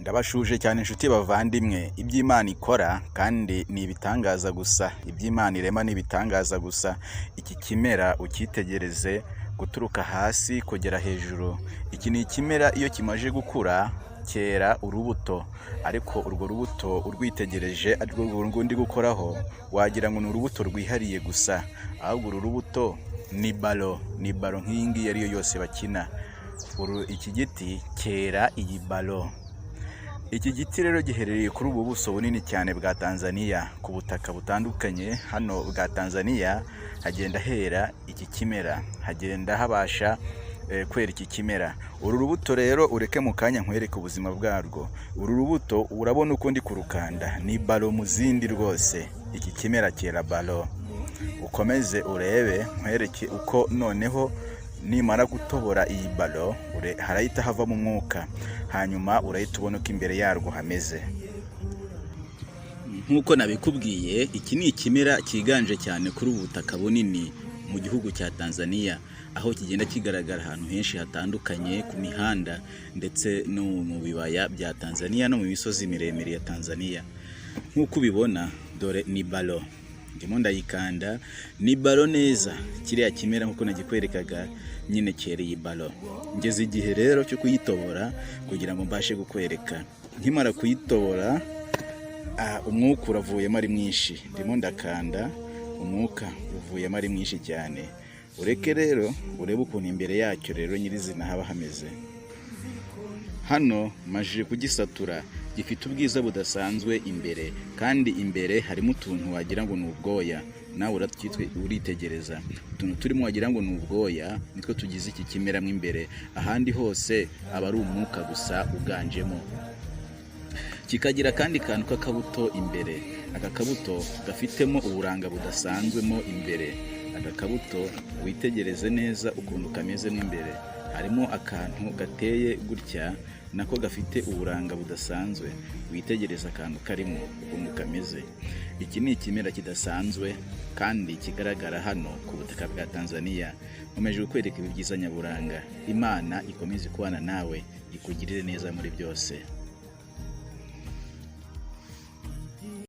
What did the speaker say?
Ndabashuje cyane inshuti bavandimwe, iby'Imana ikora kandi ni ibitangaza gusa, iby'Imana irema ni ibitangaza gusa. Iki kimera ukitegereze guturuka hasi kugera hejuru. Iki ni ikimera iyo kimaze gukura cyera urubuto, ariko urwo rubuto urwitegereje ariko ndi gukoraho wagira ngo ni urubuto rwihariye gusa, ahubwo uru rubuto ni balo nk'iyi ngiyi ariyo yose bakina. Iki giti cyera iyi balo. Iki giti rero giherereye kuri ubu buso bunini cyane bwa Tanzania, ku butaka butandukanye hano bwa Tanzania hagenda hera iki kimera, hagenda habasha kwera iki kimera. Uru rubuto rero ureke mu kanya nkwereke ubuzima bwarwo. Uru rubuto urabona uko ndi kurukanda, ni balo mu zindi rwose. Iki kimera cyera balo. Ukomeze urebe nkwereke uko noneho nimara gutobora iyi balo harahita havamo umwuka, hanyuma urahita ubona uko imbere yarwo hameze. Nk'uko nabikubwiye, iki ni ikimera cyiganje cyane kuri ubu butaka bunini mu gihugu cya Tanzania, aho kigenda kigaragara ahantu henshi hatandukanye ku mihanda ndetse no mu bibaya bya Tanzania no mu misozi miremire ya Tanzania. Nk'uko ubibona, dore ni balo. Ndimo ndayikanda, ni balo neza. Kiriya kimera nk'uko nagikwerekaga nyine cyereye balo. Ngeze igihe rero cyo kuyitobora kugira ngo mbashe kukwereka. Nkimara kuyitobora umwuka uravuyemo ari mwinshi. Ndimo ndakanda, umwuka uvuyemo ari mwinshi cyane. Ureke rero urebe ukuntu imbere yacyo rero nyirizina haba hameze. Hano majije kugisatura, gifite ubwiza budasanzwe imbere, kandi imbere harimo utuntu wagira ngo ni ubwoya. Nawe uritegereza, utuntu turimo wagira ngo ni ubwoya nitwo tugize iki kimera mo imbere, ahandi hose aba ari umwuka gusa uganjemo. Kikagira kandi kantu k'akabuto imbere. Aka kabuto gafitemo uburanga budasanzwemo imbere. Aka kabuto witegereze neza ukuntu kameze mo imbere. Harimo akantu gateye gutya nako gafite uburanga budasanzwe. Witegereza akantu karimo ukuntu kameze. Iki ni ikimera kidasanzwe kandi kigaragara hano ku butaka bwa Tanzania. Nkomeje kukwereka ibyiza nyaburanga. Imana ikomeze kubana nawe, ikugirire neza muri byose.